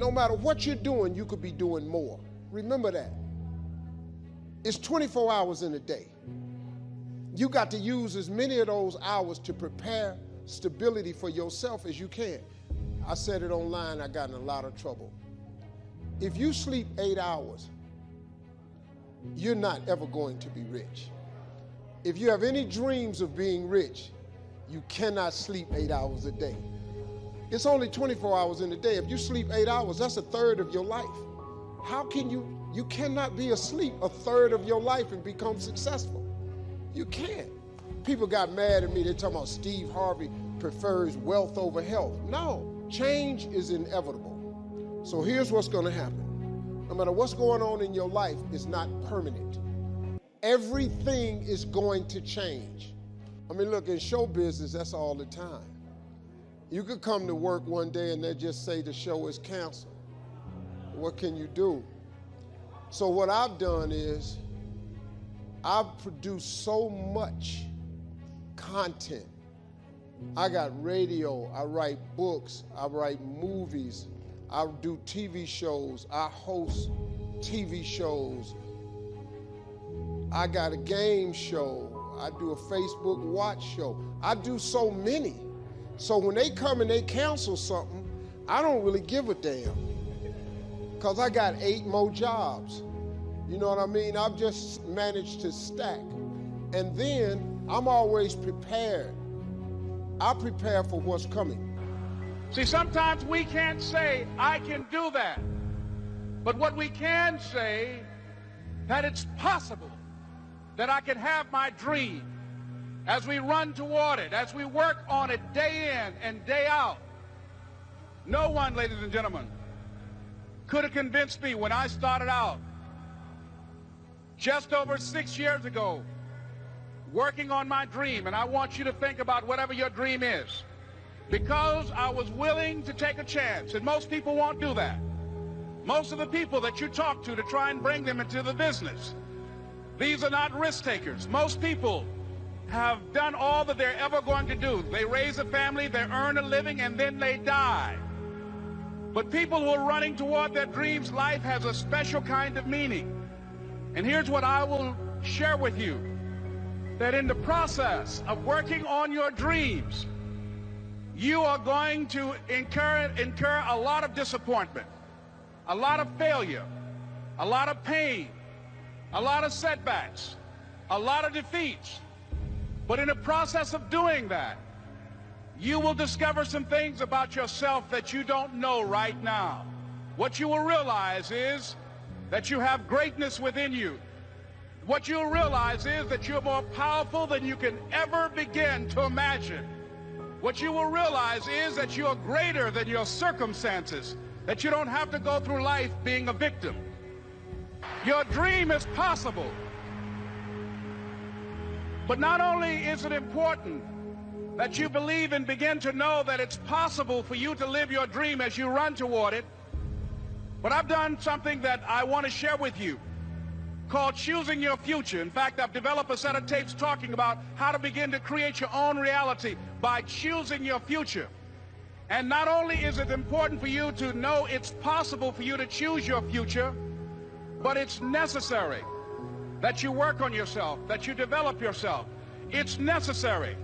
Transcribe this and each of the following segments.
no matter what you're doing, you could be doing more. Remember that. It's 24 hours in a day. You got to use as many of those hours to prepare stability for yourself as you can. I said it online, I got in a lot of trouble. If you sleep 8 hours, you're not ever going to be rich. If you have any dreams of being rich, you cannot sleep 8 hours a day. It's only 24 hours in a day. If you sleep 8 hours, that's a third of your life. How can you cannot be asleep a third of your life and become successful. You can't. People got mad at me. They're talking about Steve Harvey prefers wealth over health. No, change is inevitable. So here's what's going to happen. No matter what's going on in your life, it's not permanent. Everything is going to change. I mean, look, in show business, that's all the time. You could come to work one day and they just say the show is canceled. What can you do? So what I've done is I've produced so much content. I got radio, I write books, I write movies, I do TV shows, I host TV shows, I got a game show, I do a Facebook watch show. I do so many. So when they come and they cancel something, I don't really give a damn. Because I got 8 more jobs. You know what I mean? I've just managed to stack. And then I'm always prepared. I prepare for what's coming. See, sometimes we can't say, I can do that. But what we can say, that it's possible that I can have my dream as we run toward it, as we work on it day in and day out. No one, ladies and gentlemen, could have convinced me when I started out just over 6 years ago working on my dream. And I want you to think about whatever your dream is, because I was willing to take a chance. And most people won't do that. Most of the people that you talk to try and bring them into the business, these are not risk takers. Most people have done all that they're ever going to do. They raise a family, they earn a living, and then they die. But people who are running toward their dreams, life has a special kind of meaning. And here's what I will share with you, that in the process of working on your dreams, you are going to incur a lot of disappointment, a lot of failure, a lot of pain, a lot of setbacks, a lot of defeats. But in the process of doing that, you will discover some things about yourself that you don't know right now. What you will realize is that you have greatness within you. What you'll realize is that you're more powerful than you can ever begin to imagine. What you will realize is that you're greater than your circumstances, that you don't have to go through life being a victim. Your dream is possible. But not only is it important that you believe and begin to know that it's possible for you to live your dream as you run toward it, but I've done something that I want to share with you called Choosing Your Future. In fact, I've developed a set of tapes talking about how to begin to create your own reality by choosing your future. And not only is it important for you to know it's possible for you to choose your future, but it's necessary that you work on yourself, that you develop yourself. It's necessary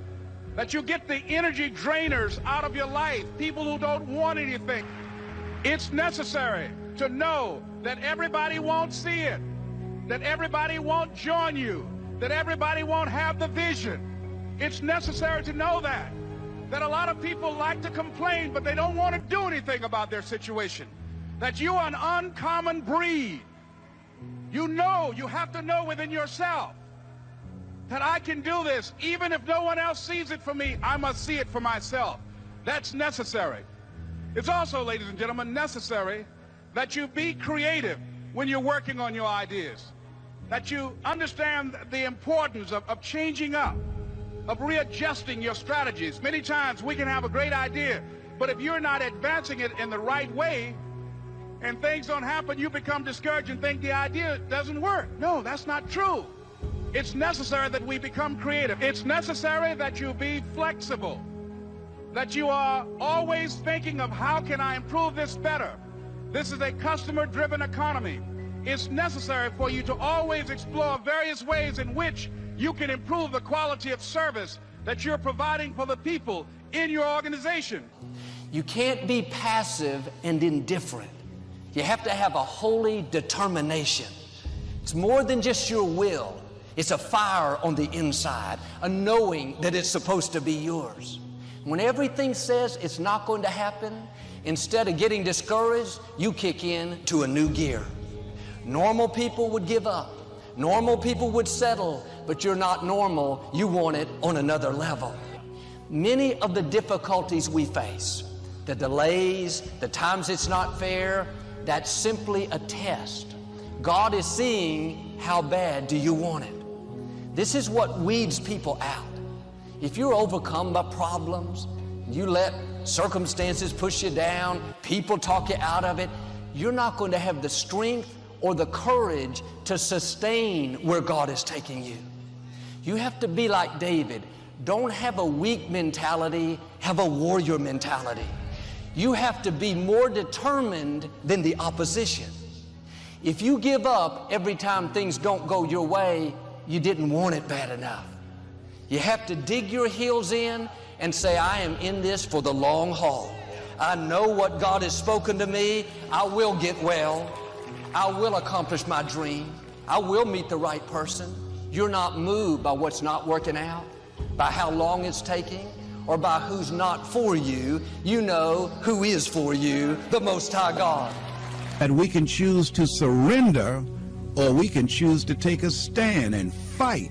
that you get the energy drainers out of your life, people who don't want anything. It's necessary to know that everybody won't see it, that everybody won't join you, that everybody won't have the vision. It's necessary to know that a lot of people like to complain, but they don't want to do anything about their situation, that you are an uncommon breed. You know, you have to know within yourself that I can do this. Even if no one else sees it for me, I must see it for myself. That's necessary. It's also, ladies and gentlemen, necessary that you be creative when you're working on your ideas, that you understand the importance of changing up, of readjusting your strategies. Many times we can have a great idea, but if you're not advancing it in the right way and things don't happen, you become discouraged and think the idea doesn't work. No, that's not true. It's necessary that we become creative. It's necessary that you be flexible, that you are always thinking of how can I improve this better, This is a customer-driven economy. It's necessary for you to always explore various ways in which you can improve the quality of service that you're providing for the people in your organization. You can't be passive and indifferent. You have to have a holy determination. It's more than just your will. It's a fire on the inside, a knowing that it's supposed to be yours. When everything says it's not going to happen, instead of getting discouraged, you kick in to a new gear. Normal people would give up. Normal people would settle, but you're not normal. You want it on another level. Many of the difficulties we face, the delays, the times it's not fair, that's simply a test. God is seeing how bad do you want it. This is what weeds people out. If you're overcome by problems, you let circumstances push you down, people talk you out of it, you're not going to have the strength or the courage to sustain where God is taking you. You have to be like David. Don't have a weak mentality, have a warrior mentality. You have to be more determined than the opposition. If you give up every time things don't go your way, you didn't want it bad enough. You have to dig your heels in and say, I am in this for the long haul. I know what God has spoken to me. I will get well. I will accomplish my dream. I will meet the right person. You're not moved by what's not working out, by how long it's taking, or by who's not for you. You know who is for you, the Most High God. And we can choose to surrender, or we can choose to take a stand and fight.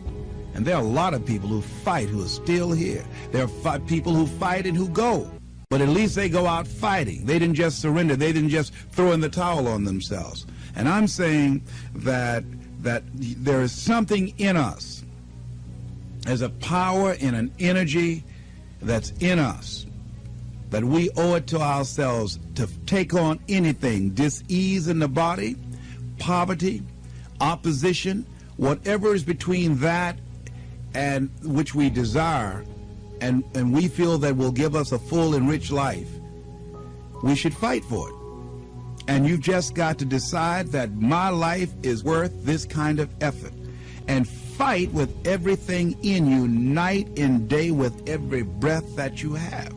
And there are a lot of people who fight who are still here. There are people who fight and who go. But at least they go out fighting. They didn't just surrender. They didn't just throw in the towel on themselves. And I'm saying that there is something in us. There's a power and an energy that's in us that we owe it to ourselves to take on anything, dis-ease in the body, poverty, opposition, whatever is between that and which we desire, and we feel that will give us a full and rich life. We should fight for it. And you've just got to decide that my life is worth this kind of effort, and fight with everything in you, night and day, with every breath that you have.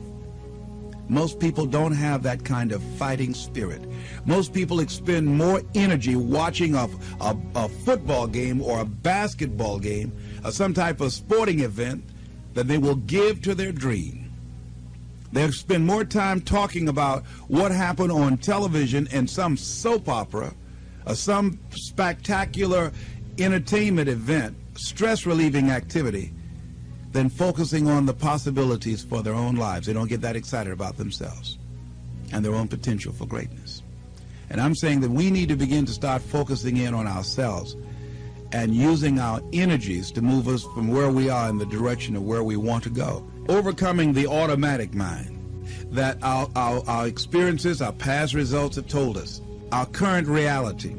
Most people don't have that kind of fighting spirit. Most people expend more energy watching a football game or a basketball game or some type of sporting event than they will give to their dream. They'll spend more time talking about what happened on television in some soap opera or some spectacular entertainment event, stress-relieving activity, than focusing on the possibilities for their own lives. They don't get that excited about themselves and their own potential for greatness. And I'm saying that we need to begin to start focusing in on ourselves and using our energies to move us from where we are in the direction of where we want to go. Overcoming the automatic mind that our experiences, our past results have told us, our current reality,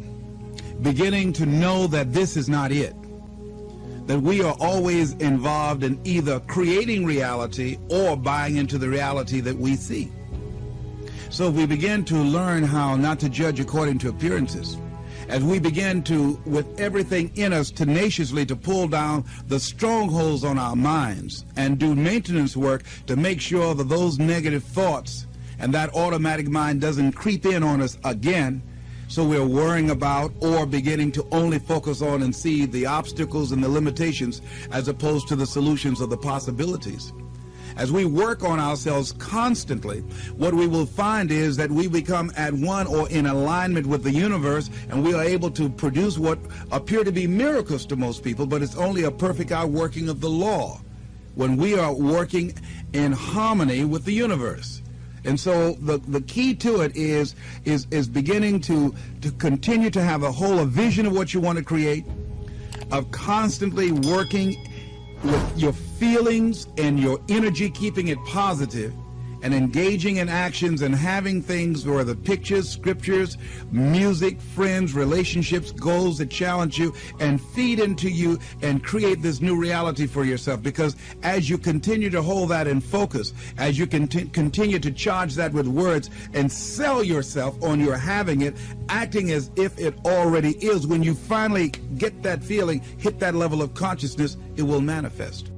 beginning to know that this is not it, that we are always involved in either creating reality or buying into the reality that we see. So we begin to learn how not to judge according to appearances, as we begin to, with everything in us, tenaciously to pull down the strongholds on our minds and do maintenance work to make sure that those negative thoughts and that automatic mind doesn't creep in on us again, so we're worrying about or beginning to only focus on and see the obstacles and the limitations as opposed to the solutions or the possibilities. As we work on ourselves constantly, what we will find is that we become at one or in alignment with the universe, and we are able to produce what appear to be miracles to most people, but it's only a perfect outworking of the law when we are working in harmony with the universe. And so the key to it is beginning to continue to have a vision of what you want to create, of constantly working with your feelings and your energy, keeping it positive, and engaging in actions and having things where the pictures, scriptures, music, friends, relationships, goals that challenge you and feed into you and create this new reality for yourself. Because as you continue to hold that in focus, as you continue to charge that with words and sell yourself on your having it, acting as if it already is, when you finally get that feeling, hit that level of consciousness, it will manifest.